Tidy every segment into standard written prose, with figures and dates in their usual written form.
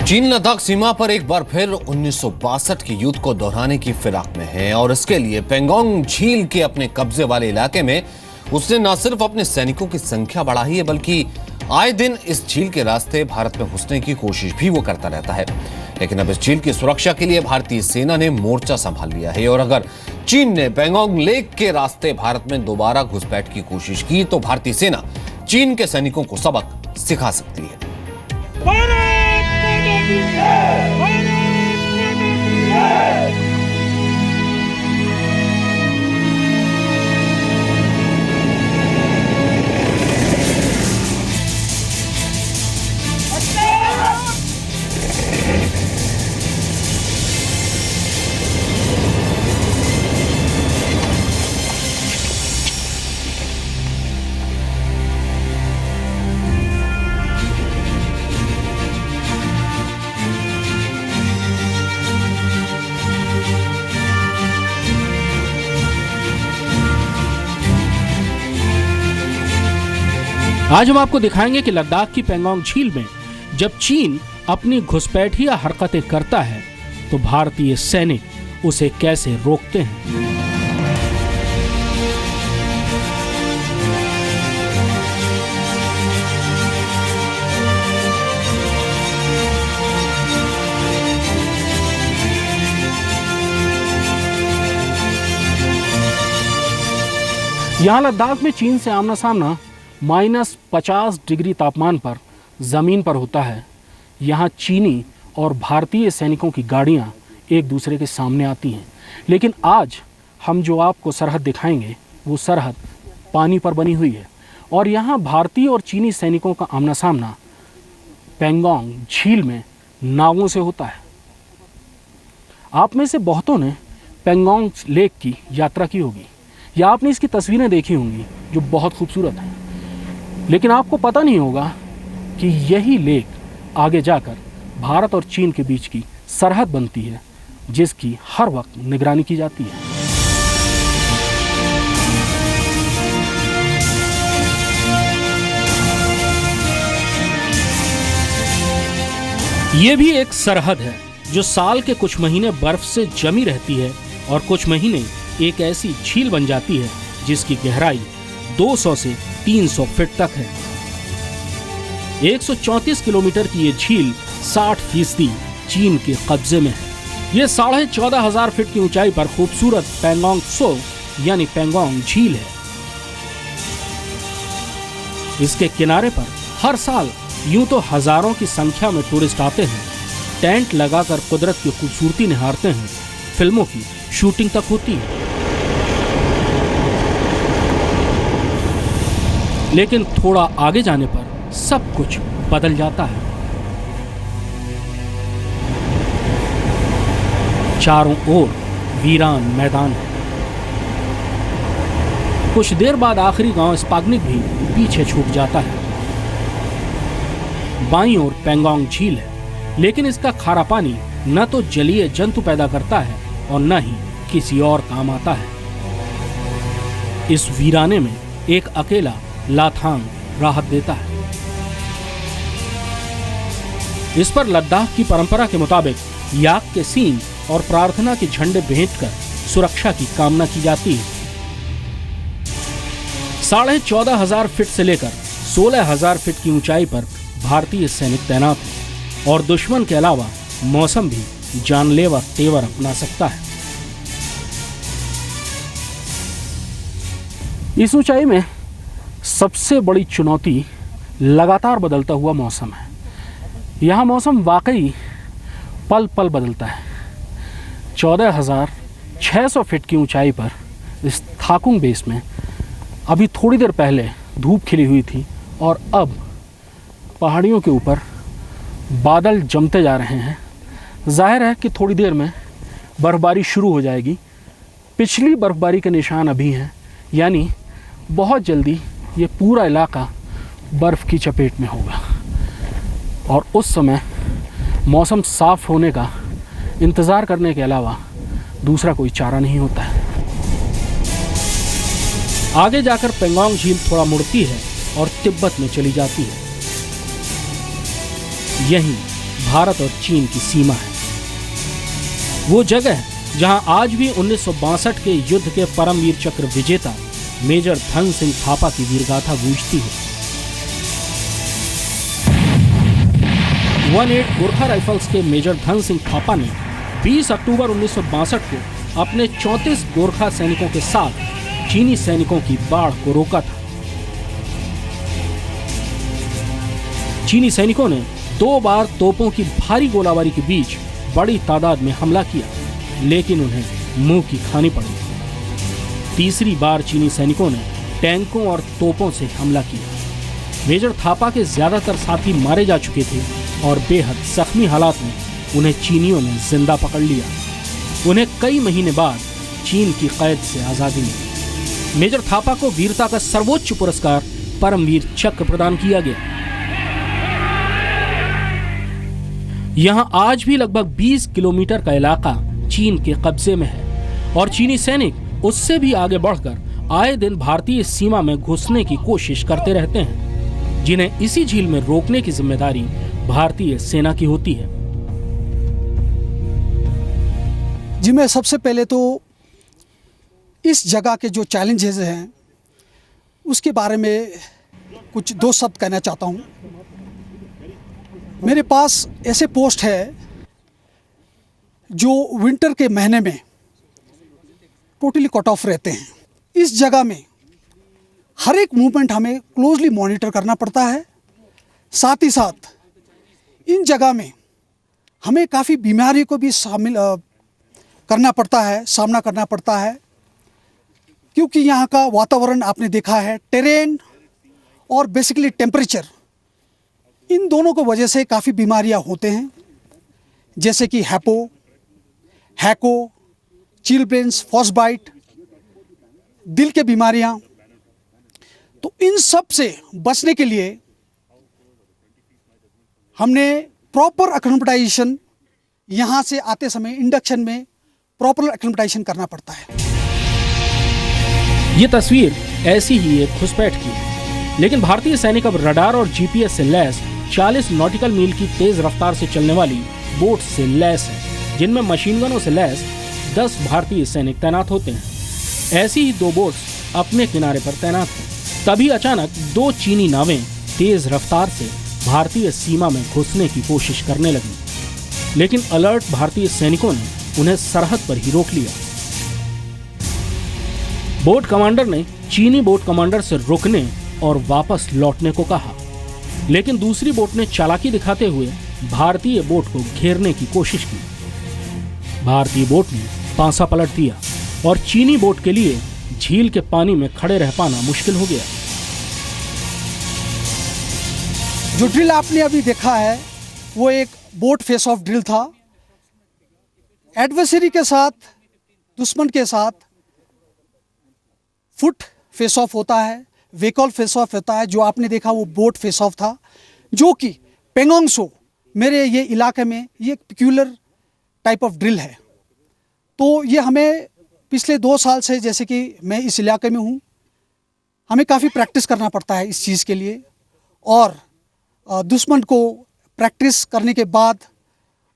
चीन लद्दाख सीमा पर एक बार फिर 1962 के युद्ध को दोहराने की फिराक में है और इसके लिए पेंगोंग झील के अपने कब्जे वाले इलाके में उसने न सिर्फ अपने सैनिकों की संख्या बढ़ाई है बल्कि आए दिन इस झील के रास्ते भारत में घुसने की कोशिश भी वो करता रहता है। लेकिन अब इस झील की सुरक्षा के लिए भारतीय सेना ने मोर्चा संभाल लिया है और अगर चीन ने पेंगोंग लेक के रास्ते भारत में दोबारा घुसपैठ की कोशिश की तो भारतीय सेना चीन के सैनिकों को सबक सिखा सकती है। आज हम आपको दिखाएंगे कि लद्दाख की पेंगोंग झील में जब चीन अपनी घुसपैठिया हरकतें करता है तो भारतीय सैनिक उसे कैसे रोकते हैं। यहां लद्दाख में चीन से आमना सामना -50 डिग्री तापमान पर जमीन पर होता है। यहाँ चीनी और भारतीय सैनिकों की गाड़ियाँ एक दूसरे के सामने आती हैं। लेकिन आज हम जो आपको सरहद दिखाएंगे वो सरहद पानी पर बनी हुई है और यहाँ भारतीय और चीनी सैनिकों का आमना सामना पेंगोंग झील में नावों से होता है। आप में से बहुतों ने पेंगोंग लेक की यात्रा की होगी या आपने इसकी तस्वीरें देखी होंगी जो बहुत खूबसूरत हैं। लेकिन आपको पता नहीं होगा कि यही लेक आगे जाकर भारत और चीन के बीच की सरहद बनती है जिसकी हर वक्त निगरानी की जाती है। ये भी एक सरहद है जो साल के कुछ महीने बर्फ से जमी रहती है और कुछ महीने एक ऐसी झील बन जाती है जिसकी गहराई 200 से 300 फीट तक है। 134 किलोमीटर की ये झील 60% चीन के कब्जे में है। ये 14,500 फीट की ऊंचाई पर खूबसूरत पेंगोंग त्सो यानी पेंगोंग झील है। इसके किनारे पर हर साल यूं तो हजारों की संख्या में टूरिस्ट आते हैं, टेंट लगाकर कुदरत की खूबसूरती निहारते हैं, फिल्मों की शूटिंग तक होती है। लेकिन थोड़ा आगे जाने पर सब कुछ बदल जाता है। चारों ओर वीरान मैदान है। कुछ देर बाद आखिरी गांव स्पाग्निक भी पीछे छूट जाता है। बाईं ओर पेंगोंग झील है, लेकिन इसका खारा पानी न तो जलीय जंतु पैदा करता है और न ही किसी और काम आता है। इस वीराने में एक अकेला लाथांग राहत देता है। इस पर लद्दाख की परंपरा के मुताबिक याक के सींग और प्रार्थना के झंडे भेंटकर सुरक्षा की कामना की जाती है। 14,500 फीट से लेकर 16,000 फीट की ऊंचाई पर भारतीय सैनिक तैनात हैं और दुश्मन के अलावा मौसम भी जानलेवा तेवर अपना सकता है। इस ऊंचाई में सबसे बड़ी चुनौती लगातार बदलता हुआ मौसम है। यहाँ मौसम वाकई पल पल बदलता है। 14,600 फीट की ऊंचाई पर इस थाकुंग बेस में अभी थोड़ी देर पहले धूप खिली हुई थी और अब पहाड़ियों के ऊपर बादल जमते जा रहे हैं। जाहिर है कि थोड़ी देर में बर्फबारी शुरू हो जाएगी। पिछली बर्फबारी के निशान अभी हैं, यानी बहुत जल्दी ये पूरा इलाका बर्फ़ की चपेट में होगा और उस समय मौसम साफ होने का इंतज़ार करने के अलावा दूसरा कोई चारा नहीं होता है। आगे जाकर पेंगोंग झील थोड़ा मुड़ती है और तिब्बत में चली जाती है। यहीं भारत और चीन की सीमा है। वो जगह जहां आज भी 1962 के युद्ध के परमवीर चक्र विजेता मेजर धन सिंह थापा की वीरगाथा गूंजती है। 18 गोरखा राइफल्स के मेजर धन सिंह थापा ने 20 अक्टूबर 1962 को अपने 34 गोरखा सैनिकों के साथ चीनी सैनिकों की बाढ़ को रोका था। चीनी सैनिकों ने 2 बार तोपों की भारी गोलाबारी के बीच बड़ी तादाद में हमला किया, लेकिन उन्हें मुंह की खानी पड़ी। तीसरी बार चीनी सैनिकों ने टैंकों और तोपों से हमला किया। मेजर थापा के ज्यादातर साथी मारे जा चुके थे और बेहद जख्मी हालात में उन्हें चीनियों ने जिंदा पकड़ लिया। उन्हें कई महीने बाद चीन की कैद से आजादी मिली। मेजर थापा को वीरता का सर्वोच्च पुरस्कार परमवीर चक्र प्रदान किया गया। यहां आज भी लगभग 20 किलोमीटर का इलाका चीन के कब्जे में है और चीनी सैनिक उससे भी आगे बढ़कर आए दिन भारतीय सीमा में घुसने की कोशिश करते रहते हैं, जिन्हें इसी झील में रोकने की जिम्मेदारी भारतीय सेना की होती है। जी, मैं सबसे पहले तो इस जगह के जो चैलेंजेस हैं उसके बारे में कुछ 2 शब्द कहना चाहता हूं। मेरे पास ऐसे पोस्ट है जो विंटर के महीने में टोटली कट ऑफ रहते हैं। इस जगह में हर एक मूवमेंट हमें क्लोजली मॉनिटर करना पड़ता है। साथ ही साथ इन जगह में हमें काफ़ी बीमारियों को भी शामिल करना पड़ता है, सामना करना पड़ता है, क्योंकि यहाँ का वातावरण आपने देखा है, टेरेन और बेसिकली टेम्परेचर, इन दोनों की वजह से काफ़ी बीमारियाँ होते हैं, जैसे कि हैको, चिलब्रेन्स, फ्रॉस्टबाइट, दिल के बीमारियाँ। तो इन सब से बचने के लिए हमने प्रॉपर एक्लिमेटाइजेशन, यहाँ से आते समय इंडक्शन में प्रॉपर एक्लिमेटाइजेशन करना पड़ता है। ये तस्वीर ऐसी ही एक घुसपैठ की है, लेकिन भारतीय सैनिक अब रडार और जीपीएस से लैस 40 नॉटिकल मील की तेज रफ्तार से चलने वाली बोट से लैस है, जिनमें मशीन गनों से लैस 10 भारतीय सैनिक तैनात होते हैं। ऐसी ही 2 बोट्स अपने किनारे पर तैनात हैं। तभी अचानक 2 चीनी नावें तेज रफ्तार से भारतीय सीमा में घुसने की कोशिश करने लगी, लेकिन अलर्ट भारतीय सैनिकों ने उन्हें सरहद पर ही रोक लिया। बोट कमांडर ने चीनी बोट कमांडर से रुकने और वापस लौटने को कहा, लेकिन दूसरी बोट ने चालाकी दिखाते हुए भारतीय बोट को घेरने की कोशिश की। भारतीय बोट ने पांसा पलट दिया और चीनी बोट के लिए झील के पानी में खड़े रह पाना मुश्किल हो गया। जो ड्रिल आपने अभी देखा है वो एक बोट फेस ऑफ ड्रिल था। एडवर्सरी के साथ, दुश्मन के साथ फुट फेस ऑफ होता है, वेकॉल फेस ऑफ होता है। जो आपने देखा वो बोट फेस ऑफ था, जो कि पेंगोंग सो, मेरे ये इलाके में ये एक पिक्यूलर टाइप ऑफ ड्रिल है। तो ये हमें पिछले 2 साल से, जैसे कि मैं इस इलाके में हूँ, हमें काफ़ी प्रैक्टिस करना पड़ता है इस चीज़ के लिए। और दुश्मन को प्रैक्टिस करने के बाद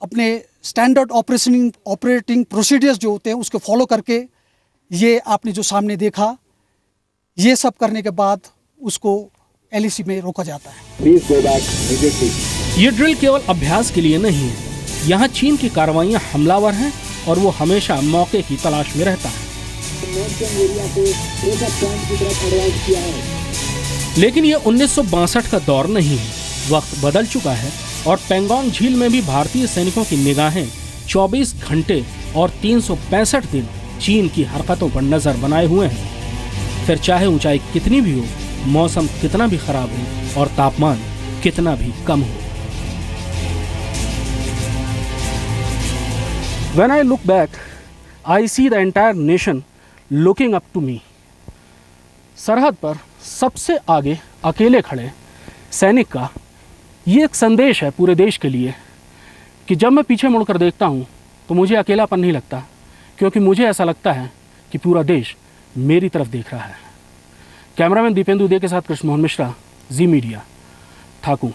अपने स्टैंडर्ड ऑपरेटिंग प्रोसीजर्स जो होते हैं उसको फॉलो करके, ये आपने जो सामने देखा, ये सब करने के बाद उसको एलएसी में रोका जाता है। ये ड्रिल केवल अभ्यास के लिए नहीं है। यहाँ चीन की कार्रवाइयाँ हमलावर हैं और वो हमेशा मौके की तलाश में रहता है। लेकिन ये 1962 का दौर नहीं है। वक्त बदल चुका है और पेंगोंग झील में भी भारतीय सैनिकों की निगाहें 24 घंटे और 365 दिन चीन की हरकतों पर नजर बनाए हुए हैं। फिर चाहे ऊंचाई कितनी भी हो, मौसम कितना भी खराब हो और तापमान कितना भी कम हो। When I look back, I see the entire nation looking up to me. सरहद पर सबसे आगे अकेले खड़े सैनिक का ये एक संदेश है पूरे देश के लिए कि जब मैं पीछे मुड़कर देखता हूँ तो मुझे अकेलापन नहीं लगता, क्योंकि मुझे ऐसा लगता है कि पूरा देश मेरी तरफ देख रहा है। कैमरामैन दीपेंदु दे के साथ कृष्ण मोहन मिश्रा, जी मीडिया, ठाकुर।